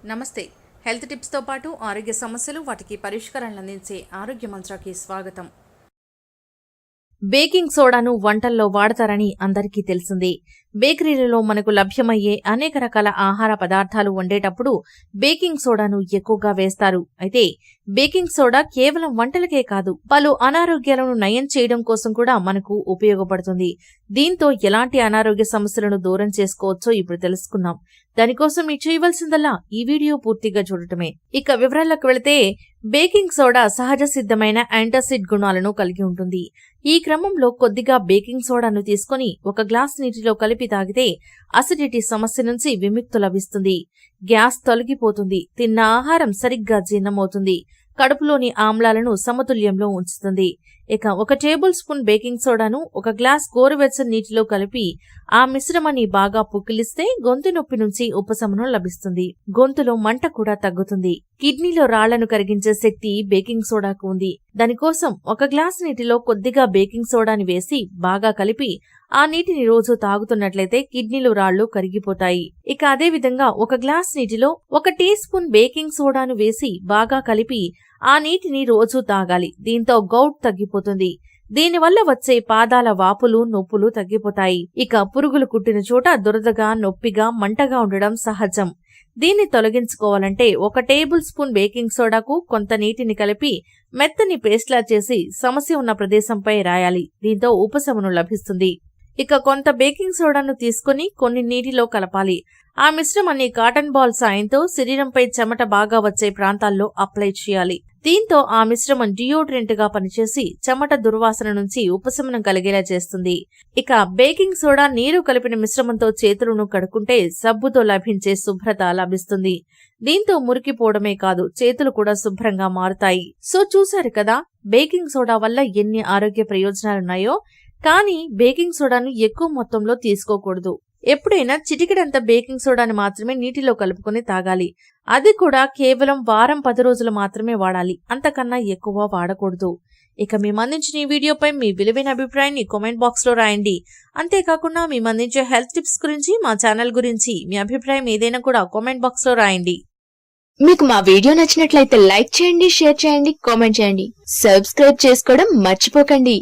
నమస్తే. Health tips తో పాటు ఆరోగ్య సమస్యలు వాటికి పరిష్కారాలను అందించే ఆరోగ్య మంత్రాకి స్వాగతం. బేకింగ్ సోడాను వంటల్లో వాడతారని అందరికీ తెలిసిందే. బేకరీలలో మనకు లభ్యమయ్యే అనేక రకాల ఆహార పదార్థాలు వండేటప్పుడు బేకింగ్ సోడాను ఎక్కువగా వేస్తారు. అయితే బేకింగ్ సోడా కేవలం వంటలకే కాదు, పలు అనారోగ్యాలను నయం చేయడం కోసం కూడా మనకు ఉపయోగపడుతుంది. దీంతో ఎలాంటి అనారోగ్య సమస్యలను దూరం చేసుకోవచ్చో ఇప్పుడు తెలుసుకుందాం. దానికోసం మీరు చేయవలసిందల్లా ఈ వీడియో పూర్తిగా చూడటమే. ఇక వివరాలకు వెళితే, బేకింగ్ సోడా సహజ సిద్ధమైన యాంటాసిడ్ గుణాలను కలిగి ఉంటుంది. ఈ క్రమంలో కొద్దిగా బేకింగ్ సోడాను తీసుకుని ఒక గ్లాస్ నీటిలో కలిపి తాగితే అసిడిటీ సమస్య నుంచి విముక్తి లభిస్తుంది. గ్యాస్ తొలగిపోతుంది. తిన్న ఆహారం సరిగ్గా జీర్ణమవుతుంది. కడుపులోని ఆమ్లాలను సమతుల్యంలో ఉంచుతుంది. ఇక 1 టేబుల్ స్పూన్ బేకింగ్ సోడాను ఒక గ్లాస్ గోరువెచ్చని నీటిలో కలిపి ఆ మిశ్రమాన్ని బాగా పుక్కిలిస్తే గొంతు నొప్పి నుంచి ఉపశమనం లభిస్తుంది. గొంతులో మంట కూడా తగ్గుతుంది. కిడ్నీలో రాళ్లను కరిగించే శక్తి బేకింగ్ సోడాకు ఉంది. దానికోసం 1 గ్లాస్ నీటిలో కొద్దిగా బేకింగ్ సోడాని వేసి బాగా కలిపి ఆ నీటిని రోజు తాగుతున్నట్లయితే కిడ్నీలు రాళ్లు కరిగిపోతాయి. ఇక అదే విధంగా 1 గ్లాస్ నీటిలో 1 టీ స్పూన్ బేకింగ్ సోడాను వేసి బాగా కలిపి ఆ నీటిని రోజూ తాగాలి. దీంతో గౌట్ తగ్గిపోతుంది. దీనివల్ల వచ్చే పాదాల వాపులు, నొప్పులు తగ్గిపోతాయి. ఇక పురుగులు కుట్టిన చోట దురదగా, నొప్పిగా, మంటగా ఉండడం సహజం. దీన్ని తొలగించుకోవాలంటే 1 టేబుల్ స్పూన్ బేకింగ్ సోడాకు కొంత నీటిని కలిపి మెత్తని పేస్ట్లా చేసి సమస్య ఉన్న ప్రదేశంపై రాయాలి. దీంతో ఉపశమనం లభిస్తుంది. ఇక కొంత బేకింగ్ సోడాను తీసుకుని కొన్ని నీటిలో కలపాలి. ఆ మిశ్రమాన్ని కాటన్ బాల్ సాయంతో శరీరంపై చెమట బాగా వచ్చే ప్రాంతాల్లో అప్లై చేయాలి. దీంతో ఆ మిశ్రమం డియోడ్రెంట్ గా పనిచేసి చెమట దుర్వాసన నుంచి ఉపశమనం కలిగేలా చేస్తుంది. ఇక బేకింగ్ సోడా నీరు కలిపిన మిశ్రమంతో చేతులను కడుక్కుంటే సబ్బుతో లభించే శుభ్రత లభిస్తుంది. దీంతో మురికిపోవడమే కాదు, చేతులు కూడా శుభ్రంగా మారుతాయి. సో చూశారు కదా, బేకింగ్ సోడా వల్ల ఎన్ని ఆరోగ్య ప్రయోజనాలున్నాయో. కానీ బేకింగ్ సోడాను ఎక్కువ మొత్తంలో తీసుకోకూడదు. ఎప్పుడైనా చిటికెడంత బేకింగ్ సోడాని మాత్రమే నీటిలో కలుపుకొని తాగాలి. అది కూడా కేవలం వారం 10 రోజులు మాత్రమే వాడాలి. అంతకన్నా ఎక్కువ వాడకూడదు. ఇక మేము అందించిన ఈ వీడియోపై మీ విలువైన అభిప్రాయాన్ని కామెంట్ బాక్స్ లో రాయండి. అంతేకాకుండా మేము అందించే హెల్త్ టిప్స్ గురించి, మా ఛానల్ గురించి మీ అభిప్రాయం ఏదైనా కూడా కామెంట్ బాక్స్ లో రాయండి. మీకు మా వీడియో నచ్చినట్లయితే లైక్ చేయండి, షేర్ చేయండి, కామెంట్ చేయండి. సబ్స్క్రైబ్ చేసుకోవడం మర్చిపోకండి.